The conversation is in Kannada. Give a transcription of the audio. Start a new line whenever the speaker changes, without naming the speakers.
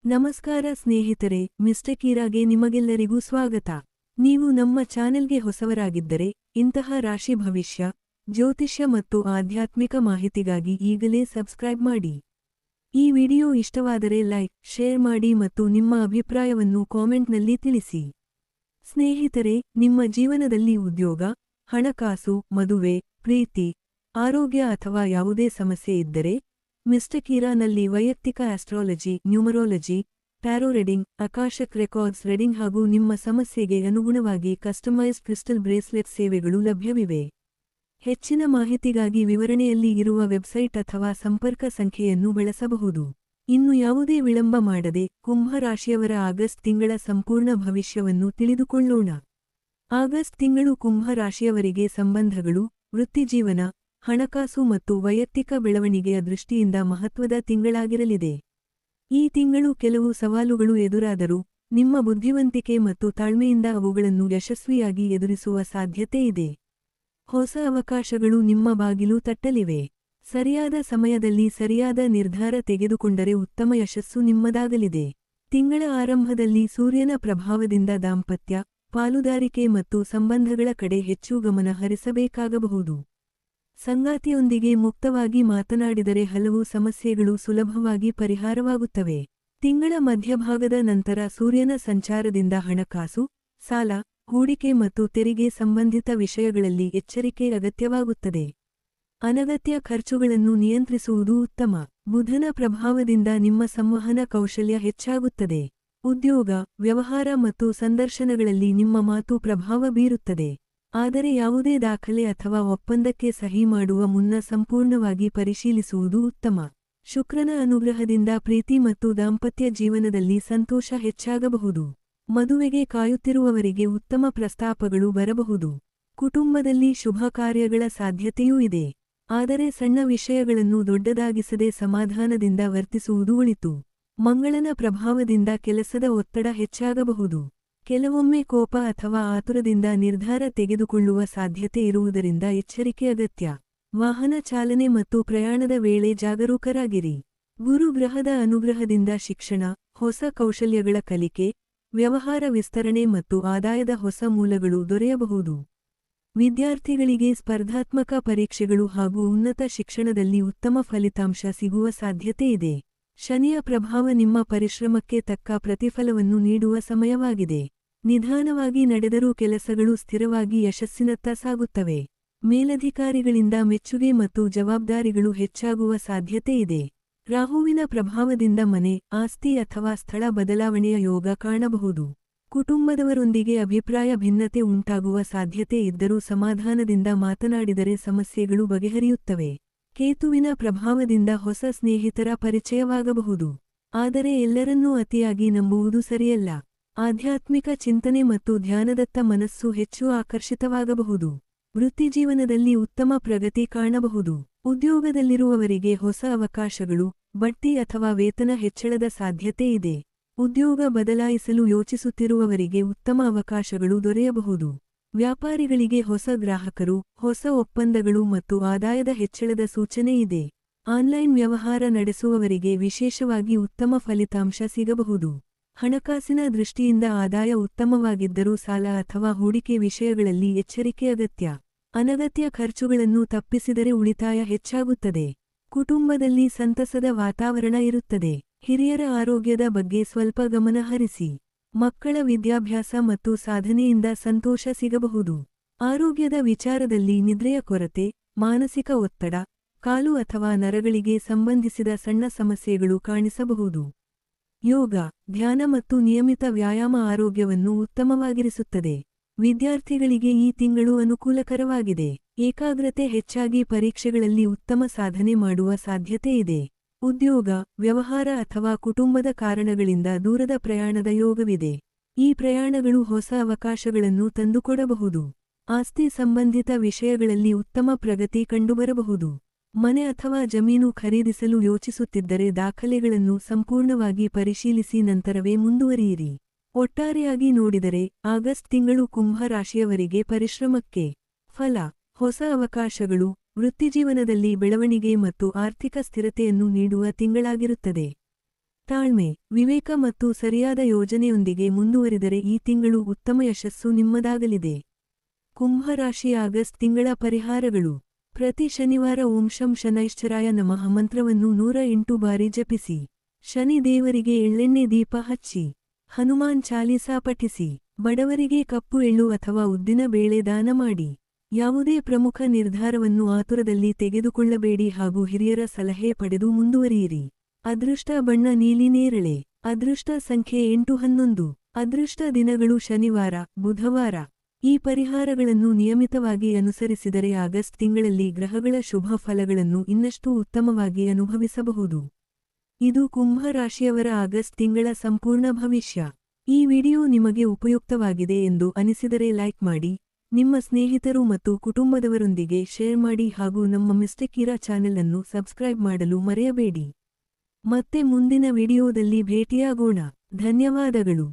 ನಮಸ್ಕಾರ ಸ್ನೇಹಿತರೆ, ಮಿಸ್ಟರ್ ಕೀರಾಗೆ ನಿಮಗೆಲ್ಲರಿಗೂ ಸ್ವಾಗತ. ನೀವು ನಮ್ಮ ಚಾನೆಲ್ಗೆ ಹೊಸವರಾಗಿದ್ದರೆ ಇಂತಹ ರಾಶಿ ಭವಿಷ್ಯ, ಜ್ಯೋತಿಷ್ಯ ಮತ್ತು ಆಧ್ಯಾತ್ಮಿಕ ಮಾಹಿತಿಗಾಗಿ ಈಗಲೇ ಸಬ್ಸ್ಕ್ರೈಬ್ ಮಾಡಿ. ಈ ವಿಡಿಯೋ ಇಷ್ಟವಾದರೆ ಲೈಕ್, ಶೇರ್ ಮಾಡಿ ಮತ್ತು ನಿಮ್ಮ ಅಭಿಪ್ರಾಯವನ್ನು ಕಾಮೆಂಟ್ನಲ್ಲಿ ತಿಳಿಸಿ. ಸ್ನೇಹಿತರೆ, ನಿಮ್ಮ ಜೀವನದಲ್ಲಿ ಉದ್ಯೋಗ, ಹಣಕಾಸು, ಮದುವೆ, ಪ್ರೀತಿ, ಆರೋಗ್ಯ ಅಥವಾ ಯಾವುದೇ ಸಮಸ್ಯೆ ಇದ್ದರೆ ಮಿಸ್ಟರ್ ಕೀರಾನಲ್ಲಿ ವೈಯಕ್ತಿಕ astrology, numerology, tarot reading, akashic records reading ಹಾಗೂ ನಿಮ್ಮ ಸಮಸ್ಯೆಗೆ ಅನುಗುಣವಾಗಿ ಕಸ್ಟಮೈಸ್ಡ್ ಕ್ರಿಸ್ಟಲ್ ಬ್ರೇಸ್ಲೆಟ್ ಸೇವೆಗಳು ಲಭ್ಯವಿವೆ. ಹೆಚ್ಚಿನ ಮಾಹಿತಿಗಾಗಿ ವಿವರಣೆಯಲ್ಲಿ ಇರುವ ವೆಬ್ಸೈಟ್ ಅಥವಾ ಸಂಪರ್ಕ ಸಂಖ್ಯೆಯನ್ನು ಬಳಸಬಹುದು. ಇನ್ನು ಯಾವುದೇ ವಿಳಂಬ ಮಾಡದೆ ಕುಂಭ ರಾಶಿಯವರ ಆಗಸ್ಟ್ ತಿಂಗಳ ಸಂಪೂರ್ಣ ಭವಿಷ್ಯವನ್ನು ತಿಳಿದುಕೊಳ್ಳೋಣ. ಆಗಸ್ಟ್ ತಿಂಗಳು ಕುಂಭ ರಾಶಿಯವರಿಗೆ ಸಂಬಂಧಗಳು, ವೃತ್ತಿಜೀವನ, ಹಣಕಾಸು ಮತ್ತು ವೈಯಕ್ತಿಕ ಬೆಳವಣಿಗೆಯ ದೃಷ್ಟಿಯಿಂದ ಮಹತ್ವದ ತಿಂಗಳಾಗಿರಲಿದೆ. ಈ ತಿಂಗಳು ಕೆಲವು ಸವಾಲುಗಳು ಎದುರಾದರೂ ನಿಮ್ಮ ಬುದ್ಧಿವಂತಿಕೆ ಮತ್ತು ತಾಳ್ಮೆಯಿಂದ ಅವುಗಳನ್ನು ಯಶಸ್ವಿಯಾಗಿ ಎದುರಿಸುವ ಸಾಧ್ಯತೆ ಇದೆ. ಹೊಸ ಅವಕಾಶಗಳು ನಿಮ್ಮ ಬಾಗಿಲು ತಟ್ಟಲಿವೆ. ಸರಿಯಾದ ಸಮಯದಲ್ಲಿ ಸರಿಯಾದ ನಿರ್ಧಾರ ತೆಗೆದುಕೊಂಡರೆ ಉತ್ತಮ ಯಶಸ್ಸು ನಿಮ್ಮದಾಗಲಿದೆ. ತಿಂಗಳ ಆರಂಭದಲ್ಲಿ ಸೂರ್ಯನ ಪ್ರಭಾವದಿಂದ ದಾಂಪತ್ಯ, ಪಾಲುದಾರಿಕೆ ಮತ್ತು ಸಂಬಂಧಗಳ ಕಡೆ ಹೆಚ್ಚು ಗಮನ ಹರಿಸಬೇಕಾಗಬಹುದು. ಸಂಗಾತಿಯೊಂದಿಗೆ ಮುಕ್ತವಾಗಿ ಮಾತನಾಡಿದರೆ ಹಲವು ಸಮಸ್ಯೆಗಳು ಸುಲಭವಾಗಿ ಪರಿಹಾರವಾಗುತ್ತವೆ. ತಿಂಗಳ ಮಧ್ಯಭಾಗದ ನಂತರ ಸೂರ್ಯನ ಸಂಚಾರದಿಂದ ಹಣಕಾಸು, ಸಾಲ, ಹೂಡಿಕೆ ಮತ್ತು ತೆರಿಗೆ ಸಂಬಂಧಿತ ವಿಷಯಗಳಲ್ಲಿ ಎಚ್ಚರಿಕೆ ಅಗತ್ಯವಾಗುತ್ತದೆ. ಅನಗತ್ಯ ಖರ್ಚುಗಳನ್ನು ನಿಯಂತ್ರಿಸುವುದು ಉತ್ತಮ. ಬುಧನ ಪ್ರಭಾವದಿಂದ ನಿಮ್ಮ ಸಂವಹನ ಕೌಶಲ್ಯ ಹೆಚ್ಚಾಗುತ್ತದೆ. ಉದ್ಯೋಗ, ವ್ಯವಹಾರ ಮತ್ತು ಸಂದರ್ಶನಗಳಲ್ಲಿ ನಿಮ್ಮ ಮಾತು ಪ್ರಭಾವ ಬೀರುತ್ತದೆ. ಆದರೆ ಯಾವುದೇ ದಾಖಲೆ ಅಥವಾ ಒಪ್ಪಂದಕ್ಕೆ ಸಹಿ ಮಾಡುವ ಮುನ್ನ ಸಂಪೂರ್ಣವಾಗಿ ಪರಿಶೀಲಿಸುವುದು ಉತ್ತಮ. ಶುಕ್ರನ ಅನುಗ್ರಹದಿಂದ ಪ್ರೀತಿ ಮತ್ತು ದಾಂಪತ್ಯ ಜೀವನದಲ್ಲಿ ಸಂತೋಷ ಹೆಚ್ಚಾಗಬಹುದು. ಮದುವೆಗೆ ಕಾಯುತ್ತಿರುವವರಿಗೆ ಉತ್ತಮ ಪ್ರಸ್ತಾಪಗಳು ಬರಬಹುದು. ಕುಟುಂಬದಲ್ಲಿ ಶುಭ ಕಾರ್ಯಗಳ ಸಾಧ್ಯತೆಯೂ ಇದೆ. ಆದರೆ ಸಣ್ಣ ವಿಷಯಗಳನ್ನು ದೊಡ್ಡದಾಗಿಸದೆ ಸಮಾಧಾನದಿಂದ ವರ್ತಿಸುವುದು ಒಳಿತು. ಮಂಗಳನ ಪ್ರಭಾವದಿಂದ ಕೆಲಸದ ಒತ್ತಡ ಹೆಚ್ಚಾಗಬಹುದು. ಕೆಲವೊಮ್ಮೆ ಕೋಪ ಅಥವಾ ಆತುರದಿಂದ ನಿರ್ಧಾರ ತೆಗೆದುಕೊಳ್ಳುವ ಸಾಧ್ಯತೆ ಇರುವುದರಿಂದ ಎಚ್ಚರಿಕೆ ಅಗತ್ಯ. ವಾಹನ ಚಾಲನೆ ಮತ್ತು ಪ್ರಯಾಣದ ವೇಳೆ ಜಾಗರೂಕರಾಗಿರಿ. ಗುರು ಗ್ರಹದ ಅನುಗ್ರಹದಿಂದ ಶಿಕ್ಷಣ, ಹೊಸ ಕೌಶಲ್ಯಗಳ ಕಲಿಕೆ, ವ್ಯವಹಾರ ವಿಸ್ತರಣೆ ಮತ್ತು ಆದಾಯದ ಹೊಸ ಮೂಲಗಳು ದೊರೆಯಬಹುದು. ವಿದ್ಯಾರ್ಥಿಗಳಿಗೆ ಸ್ಪರ್ಧಾತ್ಮಕ ಪರೀಕ್ಷೆಗಳು ಹಾಗೂ ಉನ್ನತ ಶಿಕ್ಷಣದಲ್ಲಿ ಉತ್ತಮ ಫಲಿತಾಂಶ ಸಿಗುವ ಸಾಧ್ಯತೆ ಇದೆ. ಶನಿಯ ಪ್ರಭಾವ ನಿಮ್ಮ ಪರಿಶ್ರಮಕ್ಕೆ ತಕ್ಕ ಪ್ರತಿಫಲವನ್ನು ನೀಡುವ ಸಮಯವಾಗಿದೆ. ನಿಧಾನವಾಗಿ ನಡೆದರೂ ಕೆಲಸಗಳು ಸ್ಥಿರವಾಗಿ ಯಶಸ್ಸಿನತ್ತ ಸಾಗುತ್ತವೆ. ಮೇಲಧಿಕಾರಿಗಳಿಂದ ಮೆಚ್ಚುಗೆ ಮತ್ತು ಜವಾಬ್ದಾರಿಗಳು ಹೆಚ್ಚಾಗುವ ಸಾಧ್ಯತೆ ಇದೆ. ರಾಹುವಿನ ಪ್ರಭಾವದಿಂದ ಮನೆ, ಆಸ್ತಿ ಅಥವಾ ಸ್ಥಳ ಬದಲಾವಣೆಯ ಯೋಗ ಕಾಣಬಹುದು. ಕುಟುಂಬದವರೊಂದಿಗೆ ಅಭಿಪ್ರಾಯ ಭಿನ್ನತೆ ಉಂಟಾಗುವ ಸಾಧ್ಯತೆ ಇದ್ದರೂ ಸಮಾಧಾನದಿಂದ ಮಾತನಾಡಿದರೆ ಸಮಸ್ಯೆಗಳು ಬಗೆಹರಿಯುತ್ತವೆ. ಕೇತುವಿನ ಪ್ರಭಾವದಿಂದ ಹೊಸ ಸ್ನೇಹಿತರ ಪರಿಚಯವಾಗಬಹುದು. ಆದರೆ ಎಲ್ಲರನ್ನೂ ಅತಿಯಾಗಿ ನಂಬುವುದು ಸರಿಯಲ್ಲ. ಆಧ್ಯಾತ್ಮಿಕ ಚಿಂತನೆ ಮತ್ತು ಧ್ಯಾನದತ್ತ ಮನಸ್ಸು ಹೆಚ್ಚು ಆಕರ್ಷಿತವಾಗಬಹುದು. ವೃತ್ತಿಜೀವನದಲ್ಲಿ ಉತ್ತಮ ಪ್ರಗತಿ ಕಾಣಬಹುದು. ಉದ್ಯೋಗದಲ್ಲಿರುವವರಿಗೆ ಹೊಸ ಅವಕಾಶಗಳು, ಬಡ್ತಿ ಅಥವಾ ವೇತನ ಹೆಚ್ಚಳದ ಸಾಧ್ಯತೆ ಇದೆ. ಉದ್ಯೋಗ ಬದಲಾಯಿಸಲು ಯೋಚಿಸುತ್ತಿರುವವರಿಗೆ ಉತ್ತಮ ಅವಕಾಶಗಳು ದೊರೆಯಬಹುದು. ವ್ಯಾಪಾರಿಗಳಿಗೆ ಹೊಸ ಗ್ರಾಹಕರು, ಹೊಸ ಒಪ್ಪಂದಗಳು ಮತ್ತು ಆದಾಯದ ಹೆಚ್ಚಳದ ಸೂಚನೆ ಇದೆ. ಆನ್ಲೈನ್ ವ್ಯವಹಾರ ನಡೆಸುವವರಿಗೆ ವಿಶೇಷವಾಗಿ ಉತ್ತಮ ಫಲಿತಾಂಶ ಸಿಗಬಹುದು. ಹಣಕಾಸಿನ ದೃಷ್ಟಿಯಿಂದ ಆದಾಯ ಉತ್ತಮವಾಗಿದ್ದರೂ ಸಾಲ ಅಥವಾ ಹೂಡಿಕೆ ವಿಷಯಗಳಲ್ಲಿ ಎಚ್ಚರಿಕೆ ಅಗತ್ಯ. ಅನಗತ್ಯ ಖರ್ಚುಗಳನ್ನು ತಪ್ಪಿಸಿದರೆ ಉಳಿತಾಯ ಹೆಚ್ಚಾಗುತ್ತದೆ. ಕುಟುಂಬದಲ್ಲಿ ಸಂತಸದ ವಾತಾವರಣ ಇರುತ್ತದೆ. ಹಿರಿಯರ ಆರೋಗ್ಯದ ಬಗ್ಗೆ ಸ್ವಲ್ಪ ಗಮನ ಹರಿಸಿ. ಮಕ್ಕಳ ವಿದ್ಯಾಭ್ಯಾಸ ಮತ್ತು ಸಾಧನೆಯಿಂದ ಸಂತೋಷ ಸಿಗಬಹುದು. ಆರೋಗ್ಯದ ವಿಚಾರದಲ್ಲಿ ನಿದ್ರೆಯ ಕೊರತೆ, ಮಾನಸಿಕ ಒತ್ತಡ, ಕಾಲು ಅಥವಾ ನರಗಳಿಗೆ ಸಂಬಂಧಿಸಿದ ಸಣ್ಣ ಸಮಸ್ಯೆಗಳು ಕಾಣಿಸಬಹುದು. ಯೋಗ, ಧ್ಯಾನ ಮತ್ತು ನಿಯಮಿತ ವ್ಯಾಯಾಮ ಆರೋಗ್ಯವನ್ನು ಉತ್ತಮವಾಗಿರಿಸುತ್ತದೆ. ವಿದ್ಯಾರ್ಥಿಗಳಿಗೆ ಈ ತಿಂಗಳು ಅನುಕೂಲಕರವಾಗಿದೆ. ಏಕಾಗ್ರತೆ ಹೆಚ್ಚಾಗಿ ಪರೀಕ್ಷೆಗಳಲ್ಲಿ ಉತ್ತಮ ಸಾಧನೆ ಮಾಡುವ ಸಾಧ್ಯತೆ ಇದೆ. ಉದ್ಯೋಗ, ವ್ಯವಹಾರ ಅಥವಾ ಕುಟುಂಬದ ಕಾರಣಗಳಿಂದ ದೂರದ ಪ್ರಯಾಣದ ಯೋಗವಿದೆ. ಈ ಪ್ರಯಾಣಗಳು ಹೊಸ ಅವಕಾಶಗಳನ್ನು ತಂದುಕೊಡಬಹುದು. ಆಸ್ತಿ ಸಂಬಂಧಿತ ವಿಷಯಗಳಲ್ಲಿ ಉತ್ತಮ ಪ್ರಗತಿ ಕಂಡುಬರಬಹುದು. ಮನೆ ಅಥವಾ ಜಮೀನು ಖರೀದಿಸಲು ಯೋಚಿಸುತ್ತಿದ್ದರೆ ದಾಖಲೆಗಳನ್ನು ಸಂಪೂರ್ಣವಾಗಿ ಪರಿಶೀಲಿಸಿ ನಂತರವೇ ಮುಂದುವರಿಯಿರಿ. ಒಟ್ಟಾರೆಯಾಗಿ ನೋಡಿದರೆ ಆಗಸ್ಟ್ ತಿಂಗಳು ಕುಂಭ ರಾಶಿಯವರಿಗೆ ಪರಿಶ್ರಮಕ್ಕೆ ಫಲ, ಹೊಸ ಅವಕಾಶಗಳು, ವೃತ್ತಿಜೀವನದಲ್ಲಿ ಬೆಳವಣಿಗೆ ಮತ್ತು ಆರ್ಥಿಕ ಸ್ಥಿರತೆಯನ್ನು ನೀಡುವ ತಿಂಗಳಾಗಿರುತ್ತದೆ. ತಾಳ್ಮೆ, ವಿವೇಕ ಮತ್ತು ಸರಿಯಾದ ಯೋಜನೆಯೊಂದಿಗೆ ಮುಂದುವರಿದರೆ ಈ ತಿಂಗಳು ಉತ್ತಮ ಯಶಸ್ಸು ನಿಮ್ಮದಾಗಲಿದೆ. ಕುಂಭರಾಶಿ ಆಗಸ್ಟ್ ತಿಂಗಳ ಪರಿಹಾರಗಳು. ಪ್ರತಿ ಶನಿವಾರ ಓಂ ಶಂ ಶನೈಶ್ಚರಾಯ ನಮಃ ಮಂತ್ರವನ್ನು 108 ಬಾರಿ ಜಪಿಸಿ. ಶನಿ ದೇವರಿಗೆ ಎಳ್ಳೆಣ್ಣೆ ದೀಪ ಹಚ್ಚಿ. ಹನುಮಾನ್ ಚಾಲೀಸಾ ಪಠಿಸಿ. ಬಡವರಿಗೆ ಕಪ್ಪು ಎಳ್ಳು ಅಥವಾ ಉದ್ದಿನ ಬೇಳೆ ದಾನ ಮಾಡಿ. ಯಾವುದೇ ಪ್ರಮುಖ ನಿರ್ಧಾರವನ್ನು ಆತುರದಲ್ಲಿ ತೆಗೆದುಕೊಳ್ಳಬೇಡಿ ಹಾಗೂ ಹಿರಿಯರ ಸಲಹೆ ಪಡೆದು ಮುಂದುವರಿಯಿರಿ. ಅದೃಷ್ಟ ಬಣ್ಣ ನೀಲಿ ನೇರಳೆ. ಅದೃಷ್ಟ ಸಂಖ್ಯೆ 811. ಅದೃಷ್ಟ ದಿನಗಳು ಶನಿವಾರ, ಬುಧವಾರ. ಈ ಪರಿಹಾರಗಳನ್ನು ನಿಯಮಿತವಾಗಿ ಅನುಸರಿಸಿದರೆ ಆಗಸ್ಟ್ ತಿಂಗಳಲ್ಲಿ ಗ್ರಹಗಳ ಶುಭ ಫಲಗಳನ್ನು ಇನ್ನಷ್ಟು ಉತ್ತಮವಾಗಿ ಅನುಭವಿಸಬಹುದು. ಇದು ಕುಂಭ ರಾಶಿಯವರ ಆಗಸ್ಟ್ ತಿಂಗಳ ಸಂಪೂರ್ಣ ಭವಿಷ್ಯ. ಈ ವಿಡಿಯೋ ನಿಮಗೆ ಉಪಯುಕ್ತವಾಗಿದೆ ಎಂದು ಅನಿಸಿದರೆ ಲೈಕ್ ಮಾಡಿ, ನಿಮ್ಮ ಸ್ನೇಹಿತರು ಮತ್ತು ಕುಟುಂಬದವರೊಂದಿಗೆ ಶೇರ್ ಮಾಡಿ ಹಾಗೂ ನಮ್ಮ ಮಿಸ್ಟರ್ ಕೀರಾ ಚಾನೆಲ್ ಅನ್ನು ಸಬ್ಸ್ಕ್ರೈಬ್ ಮಾಡಲು ಮರೆಯಬೇಡಿ. ಮತ್ತೆ ಮುಂದಿನ ವಿಡಿಯೋದಲ್ಲಿ ಭೇಟಿಯಾಗೋಣ. ಧನ್ಯವಾದಗಳು.